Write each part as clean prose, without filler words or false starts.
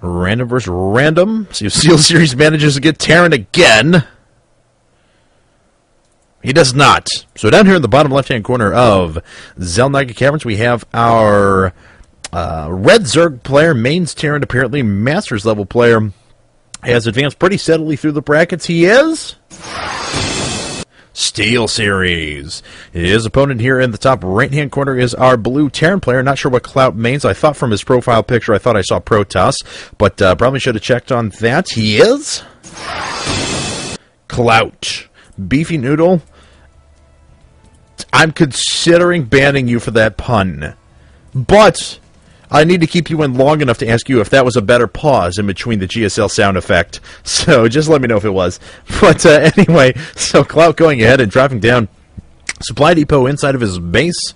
Random versus random. See if Steelseries manages to get Terran again. He does not. So down here in the bottom left-hand corner of Zelnaga Caverns, we have our Red Zerg player, Mains Terran, apparently Masters level player, has advanced pretty steadily through the brackets. He is Steelseries. His opponent here in the top right-hand corner is our blue Terran player. Not sure what Clout means. I thought from his profile picture, I thought I saw Protoss, but probably should have checked on that. He is Clout. Beefy Noodle. I'm considering banning you for that pun, but I need to keep you in long enough to ask you if that was a better pause in between the GSL sound effect. So just let me know if it was. But anyway, so Clout going ahead and dropping down Supply Depot inside of his base.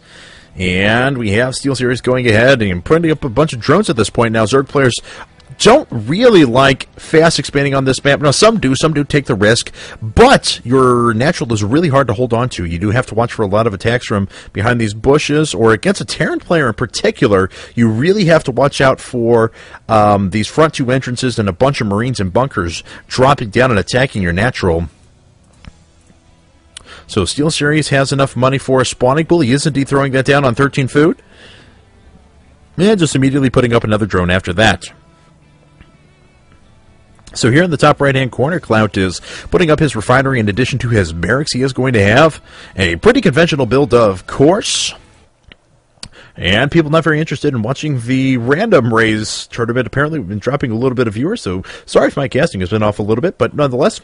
And we have Steelseries going ahead and printing up a bunch of drones at this point. Now, Zerg players don't really like fast expanding on this map. Now, some do take the risk, but your natural is really hard to hold on to. You do have to watch for a lot of attacks from behind these bushes, or against a Terran player in particular, you really have to watch out for these front two entrances and a bunch of Marines and bunkers dropping down and attacking your natural. So Steelseries has enough money for a spawning pool. He is indeed throwing that down on 13 food. And just immediately putting up another drone after that. So here in the top right-hand corner, Clout is putting up his refinery in addition to his barracks. He is going to have a pretty conventional build, of course. And people not very interested in watching the random raise tournament. Apparently we've been dropping a little bit of viewers, so sorry if my casting has been off a little bit, but nonetheless,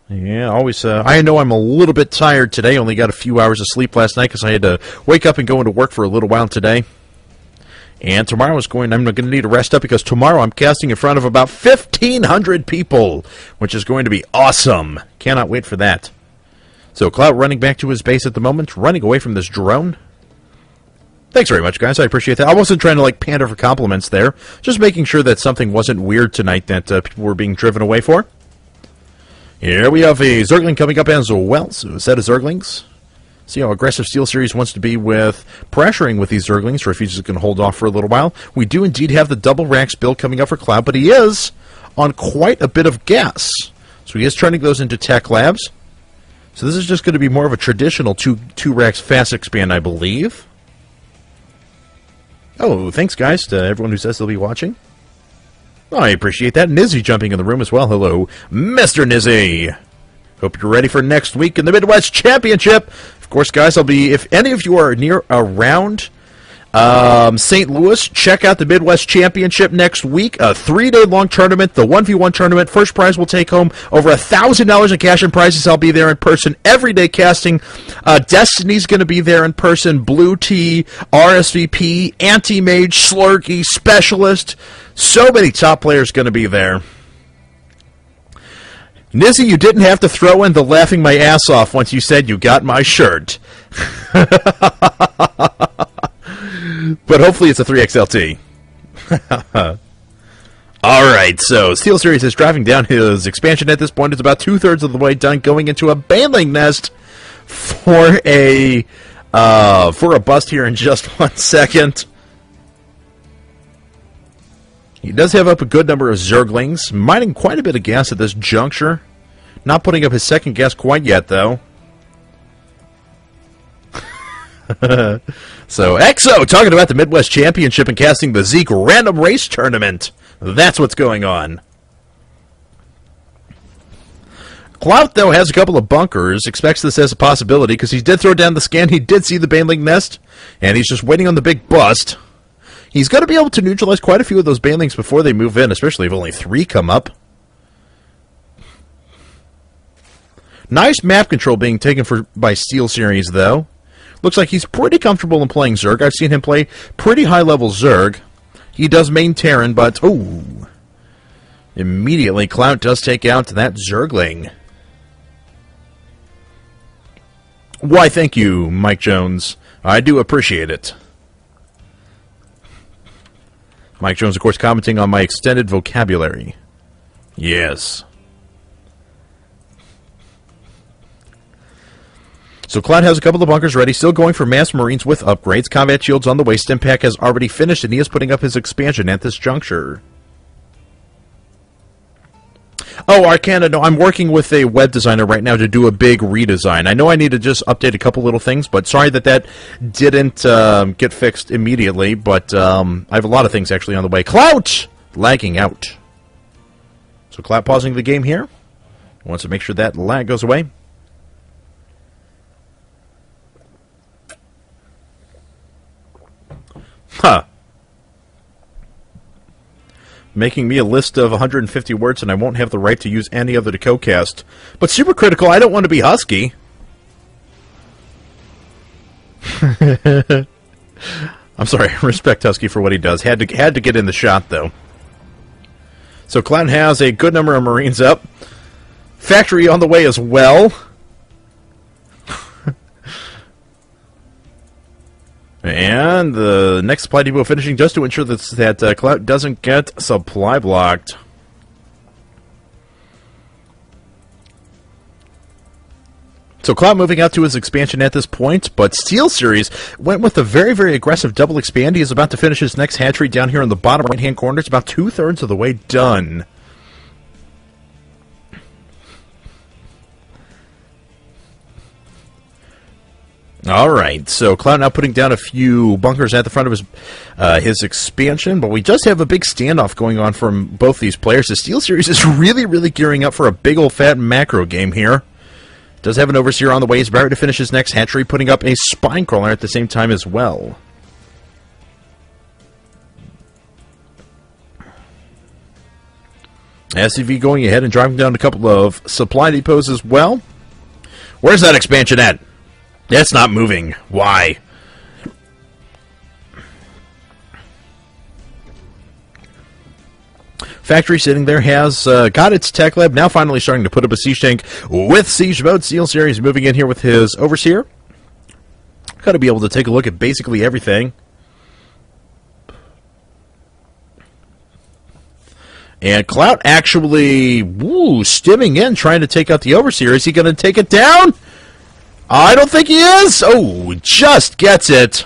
yeah, always. I know I'm a little bit tired today. Only got a few hours of sleep last night because I had to wake up and go into work for a little while today. And tomorrow I'm going to need to rest up because tomorrow I'm casting in front of about 1,500 people, which is going to be awesome. Cannot wait for that. So Clout running back to his base at the moment, running away from this drone. Thanks very much, guys. I appreciate that. I wasn't trying to pander for compliments there. Just making sure that something wasn't weird tonight that people were being driven away for. Here we have a Zergling coming up as well. So a set of Zerglings. See how aggressive Steelseries wants to be with pressuring with these Zerglings, or if he's just going to hold off for a little while. We do indeed have the double racks build coming up for Clout, but he is on quite a bit of gas. So he is turning those into tech labs. So this is just going to be more of a traditional two racks fast expand, I believe. Oh, thanks, guys, to everyone who says they'll be watching. I appreciate that. Nizzy jumping in the room as well. Hello, Mr. Nizzy. Hope you're ready for next week in the Midwest Championship. Of course, guys, I'll be, if any of you are around St. Louis, check out the Midwest Championship next week. A 3-day-long tournament, the 1v1 tournament. First prize will take home over $1,000 in cash and prizes. I'll be there in person every day casting. Destiny's going to be there in person. Blue Tea, RSVP, Anti-Mage, Slurky, Specialist. So many top players going to be there. Nizzy, you didn't have to throw in the laughing my ass off once you said you got my shirt. But hopefully it's a 3XLT. Alright, so Steelseries is driving down his expansion at this point. It's about 2/3 of the way done, going into a baneling nest for a bust here in just 1 second. He does have up a good number of Zerglings, mining quite a bit of gas at this juncture. Not putting up his second gas quite yet, though. So, EXO talking about the Midwest Championship and casting the Zeke Random Race Tournament. That's what's going on. Clout, though, has a couple of bunkers. Expects this as a possibility because he did throw down the scan. He did see the baneling nest, and he's just waiting on the big bust. He's going to be able to neutralize quite a few of those banelings before they move in, especially if only 3 come up. Nice map control being taken by Steelseries, though. Looks like he's pretty comfortable in playing Zerg. I've seen him play pretty high-level Zerg. He does main Terran, but, ooh. Immediately, Clout does take out that Zergling. Why, thank you, Mike Jones. I do appreciate it. Mike Jones, of course, commenting on my extended vocabulary. Yes. So Clout has a couple of bunkers ready, still going for mass Marines with upgrades. Combat shields on the way. Stimpack has already finished, and he is putting up his expansion at this juncture. Oh, Arcana, no, I'm working with a web designer right now to do a big redesign. I know I need to just update a couple little things, but sorry that didn't get fixed immediately, but I have a lot of things actually on the way. Clout! Lagging out. So Clout pausing the game here. Wants to make sure that lag goes away. Huh. Making me a list of 150 words, and I won't have the right to use any other to co-cast. But super critical, I don't want to be husky. I'm sorry, respect Husky for what he does. Had to get in the shot, though. So Clout has a good number of Marines up. Factory on the way as well. And the next supply depot finishing just to ensure that Clout doesn't get supply blocked. So Clout moving out to his expansion at this point, but Steelseries went with a very, very aggressive double expand. He is about to finish his next hatchery down here in the bottom right-hand corner. It's about 2/3 of the way done. Alright, so Clout now putting down a few bunkers at the front of his expansion, but we just have a big standoff going on from both these players. The Steelseries is really, really gearing up for a big old fat macro game here. Does have an overseer on the way. He's about to finish his next hatchery, putting up a spine crawler at the same time as well. SCV going ahead and driving down a couple of supply depots as well. Where's that expansion at? That's not moving. Why? Factory sitting there has got its tech lab, now finally starting to put up a siege tank with siege mode. Steelseries moving in here with his overseer. Got to be able to take a look at basically everything. And Clout actually stimming in, trying to take out the overseer. Is he going to take it down? I don't think he is. Oh, just gets it.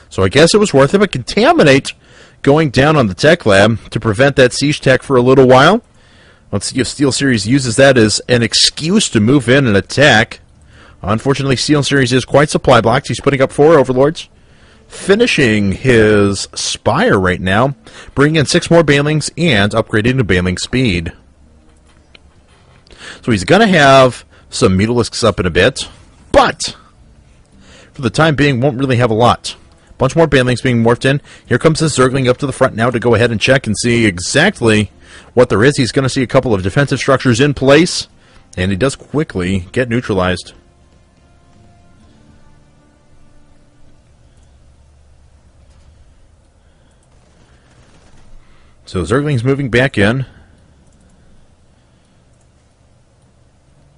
So I guess it was worth it, but Contaminate going down on the tech lab to prevent that siege tech for a little while. Let's see if Steelseries uses that as an excuse to move in and attack. Unfortunately, Steelseries is quite supply blocked. He's putting up 4 overlords. Finishing his spire right now, bringing in 6 more banelings and upgrading to baneling speed. So he's going to have some mutalisks up in a bit, but for the time being won't really have a lot. Bunch more banelings being morphed in. Here comes this Zergling up to the front now to go ahead and check and see exactly what there is. He's going to see a couple of defensive structures in place, and he does quickly get neutralized. So Zergling's moving back in.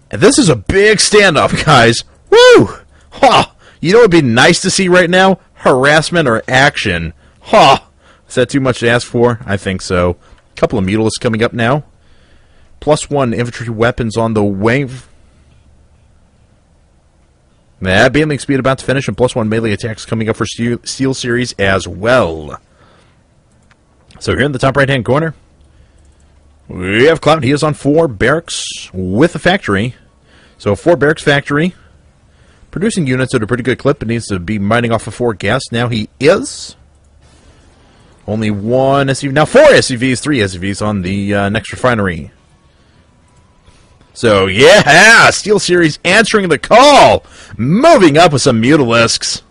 And this is a big standoff, guys. Woo! Ha! You know what would be nice to see right now? Harassment or action. Ha! Is that too much to ask for? I think so. A couple of mutalisks coming up now. +1 infantry weapons on the way. That baneling speed about to finish, and +1 melee attacks coming up for Steelseries as well. So here in the top right-hand corner, we have Clout. He is on 4 barracks with a factory. So 4 barracks factory. Producing units at a pretty good clip. It needs to be mining off of 4 gas. Now he is. Only 1 SUV. Now 4 SUVs, 3 SUVs on the next refinery. So yeah, Steelseries answering the call. Moving up with some mutalisks.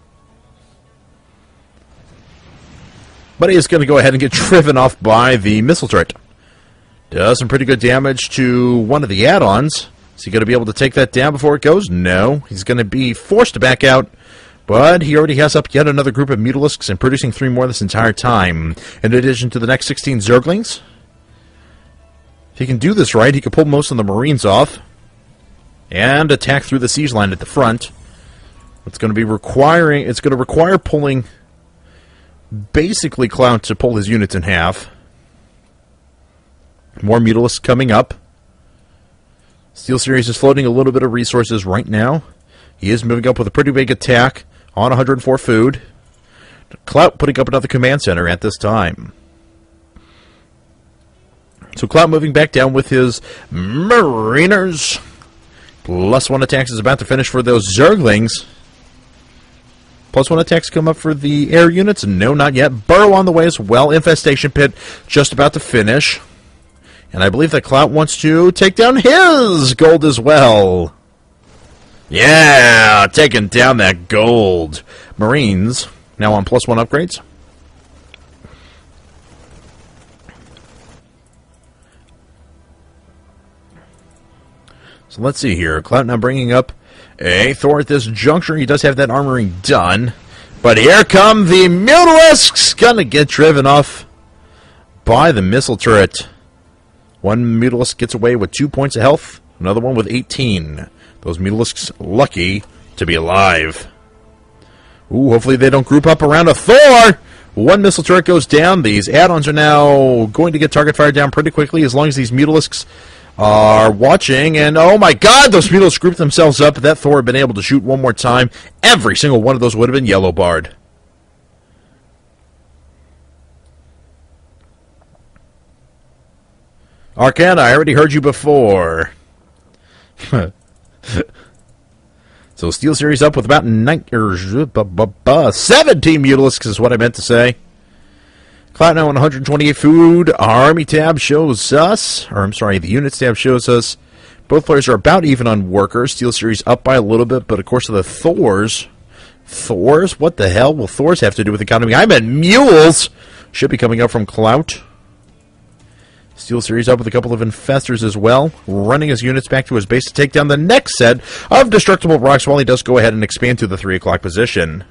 But he is going to go ahead and get driven off by the missile turret. Does some pretty good damage to one of the add-ons. Is he going to be able to take that down before it goes? No. He's going to be forced to back out. But he already has up yet another group of mutalisks and producing 3 more this entire time. In addition to the next 16 Zerglings. If he can do this right, he can pull most of the Marines off. And attack through the siege line at the front. It's going to require pulling basically Clout to pull his units in half. More mutalisks coming up. Steelseries is floating a little bit of resources right now. He is moving up with a pretty big attack on 104 food. Clout putting up another command center at this time. So Clout moving back down with his Mariners. +1 attacks is about to finish for those Zerglings. +1 attacks come up for the air units. No, not yet. Burrow on the way as well. Infestation Pit just about to finish. And I believe that Clout wants to take down his gold as well. Yeah, taking down that gold. Marines now on +1 upgrades. So let's see here. Clout now bringing up a Thor at this juncture. He does have that armoring done. But here come the Mutilisks. Gonna get driven off by the missile turret. One Mutalisk gets away with 2 points of health. Another one with 18. Those Mutalisks lucky to be alive. Ooh, hopefully they don't group up around a Thor. One missile turret goes down. These add-ons are now going to get target fire down pretty quickly as long as these Mutalisks are watching, and oh my god, those Mutalisks grouped themselves up. If that Thor had been able to shoot one more time, every single one of those would have been yellow barred. Arcana, I already heard you before. So Steelseries up with about 17 Mutalisks is what I meant to say. Clout now on 128 food. Army tab shows us, or I'm sorry, the units tab shows us both players are about even on workers. Steelseries up by a little bit, but of course the Thors. Thors? What the hell will Thors have to do with economy? I meant mules! Should be coming up from Clout. Steelseries up with a couple of infestors as well, running his units back to his base to take down the next set of destructible rocks while he does go ahead and expand to the 3 o'clock position.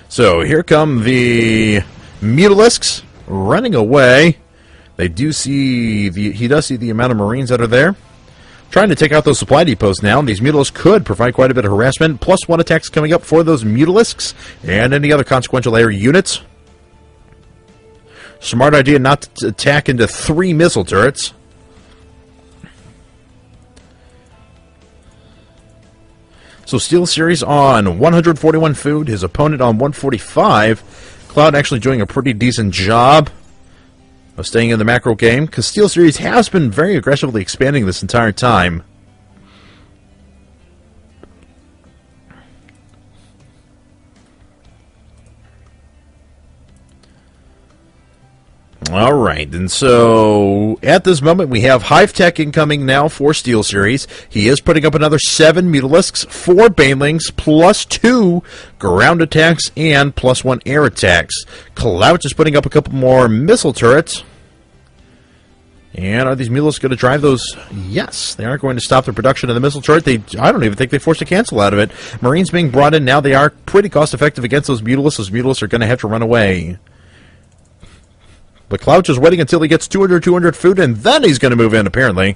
So here come the Mutalisks running away. They do see he does see the amount of Marines that are there. Trying to take out those supply depots now. These Mutalisks could provide quite a bit of harassment. +1 attacks coming up for those Mutalisks and any other consequential air units. Smart idea not to attack into 3 missile turrets. So Steelseries on 141 food, his opponent on 145. Clout actually doing a pretty decent job of staying in the macro game, because Steelseries has been very aggressively expanding this entire time. Alright, and so at this moment we have Hive Tech incoming now for Steelseries. He is putting up another 7 Mutalisks, 4 Banelings, +2 ground attacks, and +1 air attacks. Clout is putting up a couple more missile turrets. And are these Mutalisks going to drive those? Yes, they aren't going to stop the production of the missile turret. I don't even think they forced a cancel out of it. Marines being brought in now. They are pretty cost effective against those Mutalisks. Those Mutalisks are going to have to run away. But Clout is waiting until he gets 200 food, and then he's going to move in, apparently.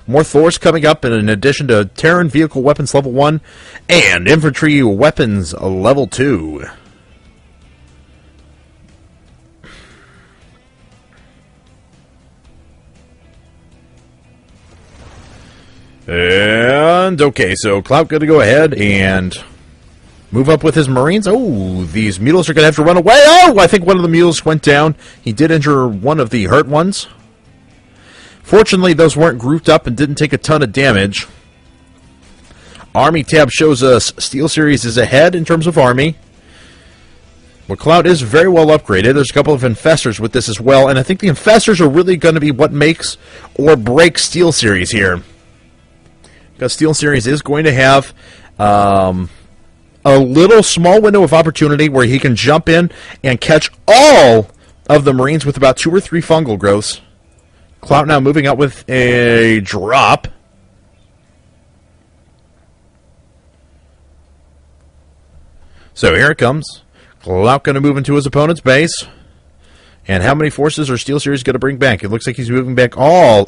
More Thors coming up, in addition to Terran Vehicle Weapons Level 1 and Infantry Weapons Level 2. And, okay, so Clout going to go ahead and move up with his Marines. Oh, these Mules are going to have to run away. Oh, I think one of the Mules went down. He did injure one of the hurt ones. Fortunately, those weren't grouped up and didn't take a ton of damage. Army tab shows us Steelseries is ahead in terms of Army. Well, Clout is very well upgraded. There's a couple of Infestors with this as well, and I think the Infestors are really going to be what makes or breaks Steelseries here. Because Steelseries is going to have a little small window of opportunity where he can jump in and catch all of the Marines with about 2 or 3 fungal growths. Clout now moving out with a drop. So here it comes. Clout going to move into his opponent's base. And how many forces are Steelseries going to bring back? It looks like he's moving back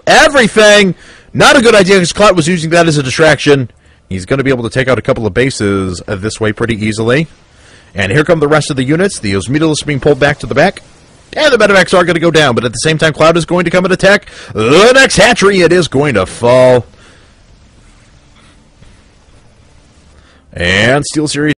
everything! Not a good idea because Clout was using that as a distraction. He's going to be able to take out a couple of bases this way pretty easily. And here come the rest of the units. The Mutalisks being pulled back to the back. And the medevacs are going to go down, but at the same time, Clout is going to come and attack the next hatchery. It is going to fall. And Steelseries